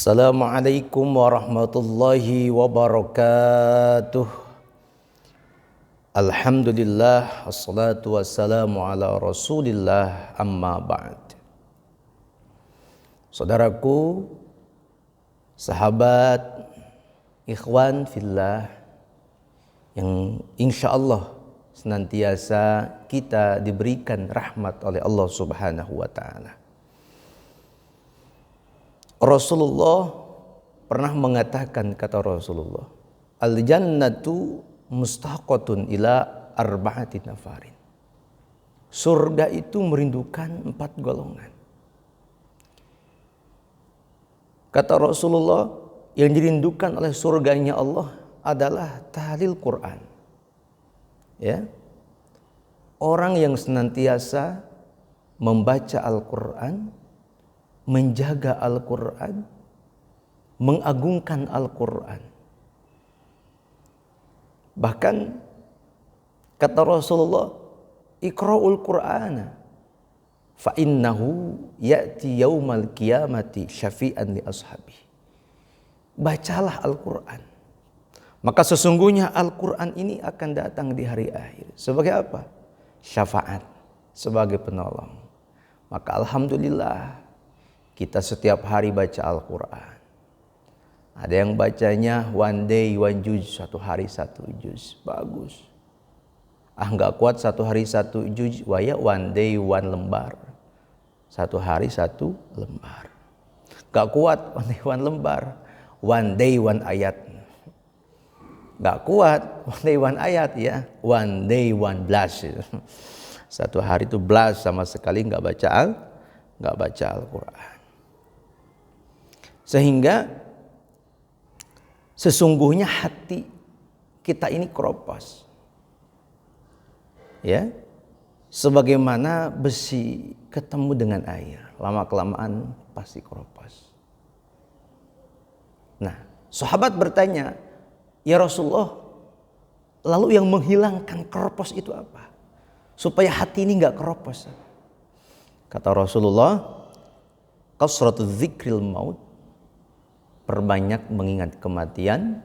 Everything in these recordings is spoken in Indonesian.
Assalamualaikum warahmatullahi wabarakatuh. Alhamdulillah, assalatu wassalamu ala rasulillah, amma ba'd. Saudaraku, sahabat, ikhwan fillah yang insyaallah senantiasa kita diberikan rahmat oleh Allah Subhanahu wa ta'ala. Rasulullah pernah mengatakan, kata Rasulullah, al-jannatu mustaqatun ila arba'ati nafarin. Surga itu merindukan 4 golongan. Kata Rasulullah, yang dirindukan oleh surganya Allah adalah tahlil Quran. Ya. Orang yang senantiasa membaca Al-Quran, menjaga Al-Quran, mengagungkan Al-Quran. Bahkan kata Rasulullah, iqra'ul Qur'ana fa innahu ya'ti yaumal qiyamati syafi'an li ashabi. Bacalah Al-Quran, maka sesungguhnya Al-Quran ini akan datang di hari akhir. Sebagai apa? Syafaat, sebagai penolong. Maka alhamdulillah, kita setiap hari baca Al-Quran. Ada yang bacanya one day one juz, 1 hari 1 juz. Bagus. Nggak kuat 1 hari 1 juz, waya one day one lembar. 1 hari 1 lembar. Nggak kuat one day one lembar, one day one ayat. Nggak kuat one day one ayat, ya, one day one blast. 1 hari itu blast, sama sekali nggak baca Al-Quran. Sehingga sesungguhnya hati kita ini keropos. Ya. Sebagaimana besi ketemu dengan air, lama-kelamaan pasti keropos. Nah, sahabat bertanya, "Ya Rasulullah, lalu yang menghilangkan keropos itu apa? Supaya hati ini enggak keropos." Kata Rasulullah, "Kasratu dzikril maut." Perbanyak mengingat kematian,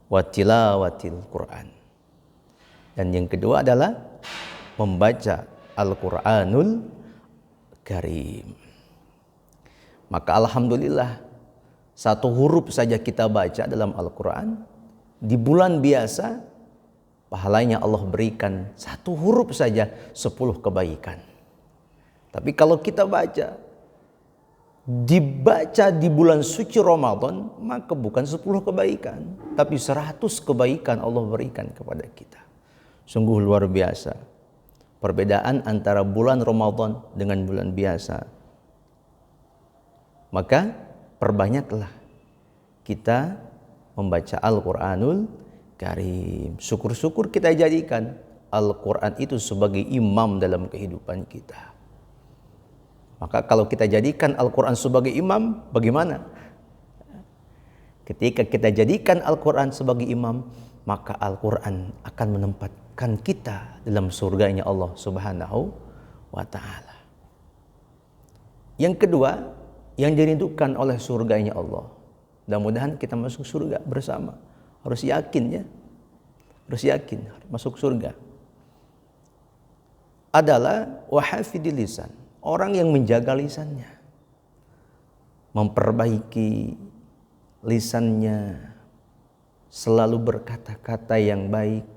wa tilawatil Quran. Dan yang kedua adalah membaca Al-Quranul Karim. Maka alhamdulillah, 1 huruf saja kita baca dalam Al-Quran, di bulan biasa pahalanya Allah berikan 1 huruf saja 10 kebaikan. Tapi kalau kita dibaca di bulan suci Ramadan, maka bukan 10 kebaikan, tapi 100 kebaikan Allah berikan kepada kita. Sungguh luar biasa perbedaan antara bulan Ramadan dengan bulan biasa. Maka perbanyaklah kita membaca Al-Quranul Karim. Syukur-syukur kita jadikan Al-Quran itu sebagai imam dalam kehidupan kita. Maka kalau kita jadikan Al-Quran sebagai imam, bagaimana? Ketika kita jadikan Al-Quran sebagai imam, maka Al-Quran akan menempatkan kita dalam surganya Allah Subhanahu wa ta'ala. Yang kedua, yang dirindukan oleh surganya Allah, mudah-mudahan kita masuk surga bersama. Harus yakin, ya. Harus yakin masuk surga. Adalah wahafidil lisan. Orang yang menjaga lisannya, memperbaiki lisannya, selalu berkata-kata yang baik,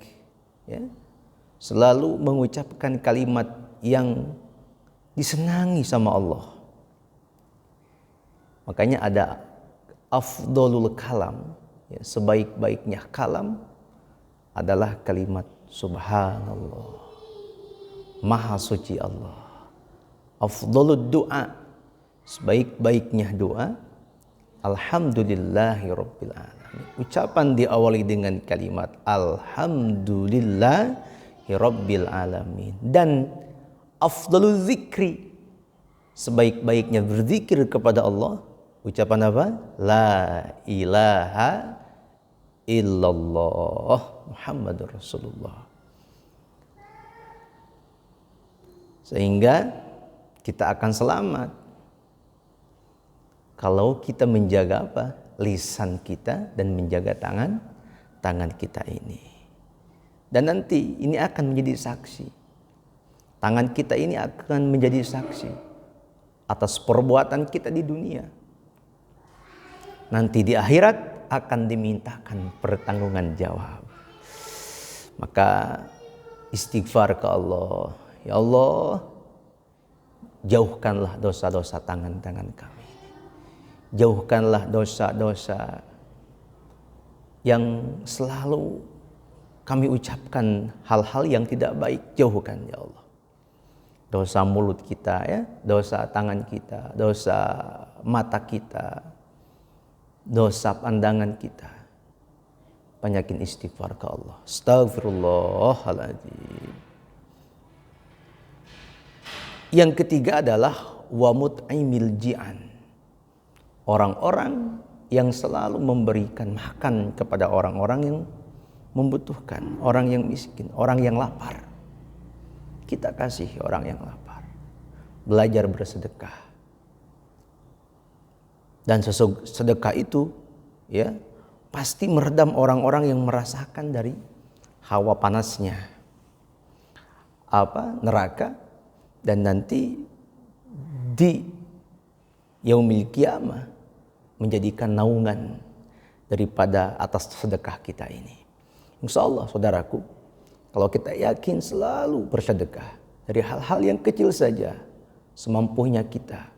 ya, selalu mengucapkan kalimat yang disenangi sama Allah. Makanya ada afdolul kalam, ya, sebaik-baiknya kalam adalah kalimat subhanallah, maha suci Allah. Afdhalud doa, sebaik-baiknya doa, alhamdulillahirabbil alamin. Ucapan diawali dengan kalimat alhamdulillahirabbil alamin. Dan afdhalul zikri, sebaik-baiknya berzikir kepada Allah, ucapan apa? La ilaha illallah Muhammadur Rasulullah. Sehingga kita akan selamat. Kalau kita menjaga apa? Lisan kita dan menjaga tangan kita ini. Dan nanti ini akan menjadi saksi. Tangan kita ini akan menjadi saksi atas perbuatan kita di dunia. Nanti di akhirat akan dimintakan pertanggungan jawab. Maka istighfar ke Allah. Ya Allah, jauhkanlah dosa-dosa tangan-tangan kami. Jauhkanlah dosa-dosa yang selalu kami ucapkan hal-hal yang tidak baik. Jauhkan ya Allah. Dosa mulut kita ya, dosa tangan kita, dosa mata kita, dosa pandangan kita. Banyakin istighfar ke Allah. Astagfirullahaladzim. Yang ketiga adalah wa mut'imil ji'an. Orang-orang yang selalu memberikan makan kepada orang-orang yang membutuhkan, orang yang miskin, orang yang lapar. Kita kasih orang yang lapar. Belajar bersedekah. Dan sedekah itu ya pasti meredam orang-orang yang merasakan dari hawa panasnya neraka, dan nanti di yaumil qiyamah menjadikan naungan daripada atas sedekah kita ini. Insya Allah saudaraku, kalau kita yakin selalu bersedekah dari hal-hal yang kecil saja, semampunya kita,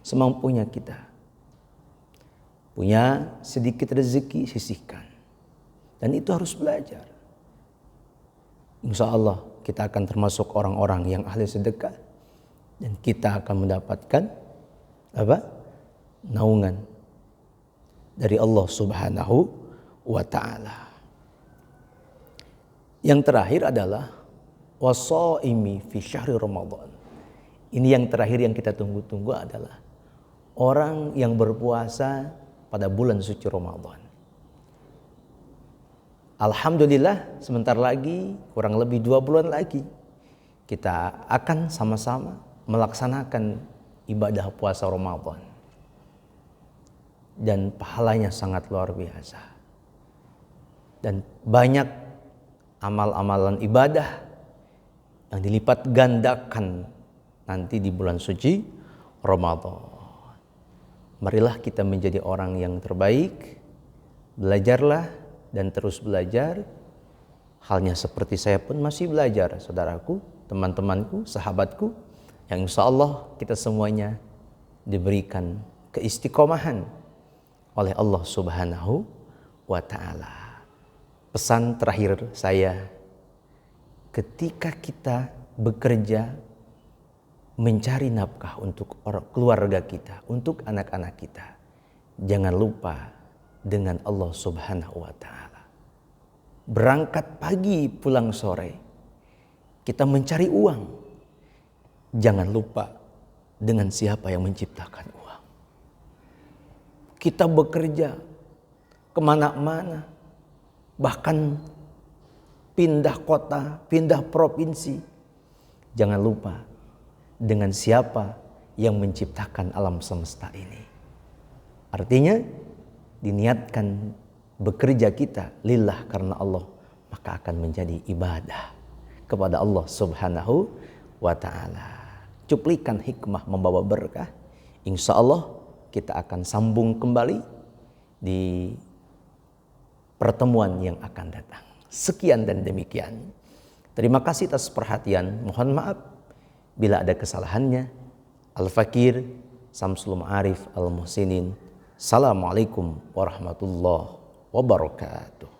semampunya kita, punya sedikit rezeki sisihkan, dan itu harus belajar. Insya Allah kita akan termasuk orang-orang yang ahli sedekah, dan kita akan mendapatkan naungan dari Allah Subhanahu wa ta'ala. Yang terakhir adalah wasaimi fi syahri Ramadan. Ini yang terakhir yang kita tunggu-tunggu adalah orang yang berpuasa pada bulan suci Ramadan. Alhamdulillah, sebentar lagi, kurang lebih 2 bulan lagi, kita akan sama-sama melaksanakan ibadah puasa Ramadan. Dan pahalanya sangat luar biasa. Dan banyak amal-amalan ibadah yang dilipat gandakan nanti di bulan suci Ramadan. Marilah kita menjadi orang yang terbaik. Belajarlah dan terus belajar. Halnya seperti saya pun masih belajar, saudaraku, teman-temanku, sahabatku, yang insya Allah kita semuanya diberikan keistiqomahan oleh Allah Subhanahu wa ta'ala. Pesan terakhir saya, ketika kita bekerja mencari nafkah untuk keluarga kita, untuk anak-anak kita, jangan lupa dengan Allah Subhanahu wa ta'ala. Berangkat pagi, pulang sore, kita mencari uang, jangan lupa dengan siapa yang menciptakan uang. Kita bekerja kemana-mana, bahkan pindah kota, pindah provinsi, jangan lupa dengan siapa yang menciptakan alam semesta ini. Artinya diniatkan bekerja kita lillah karena Allah, maka akan menjadi ibadah kepada Allah Subhanahu wa ta'ala. Cuplikan hikmah membawa berkah. Insya Allah kita akan sambung kembali di pertemuan yang akan datang. Sekian dan demikian. Terima kasih atas perhatian. Mohon maaf bila ada kesalahannya. Al-Fakir Samsul Ma'arif Al-Muhsinin. Assalamualaikum warahmatullahi wabarakatuh.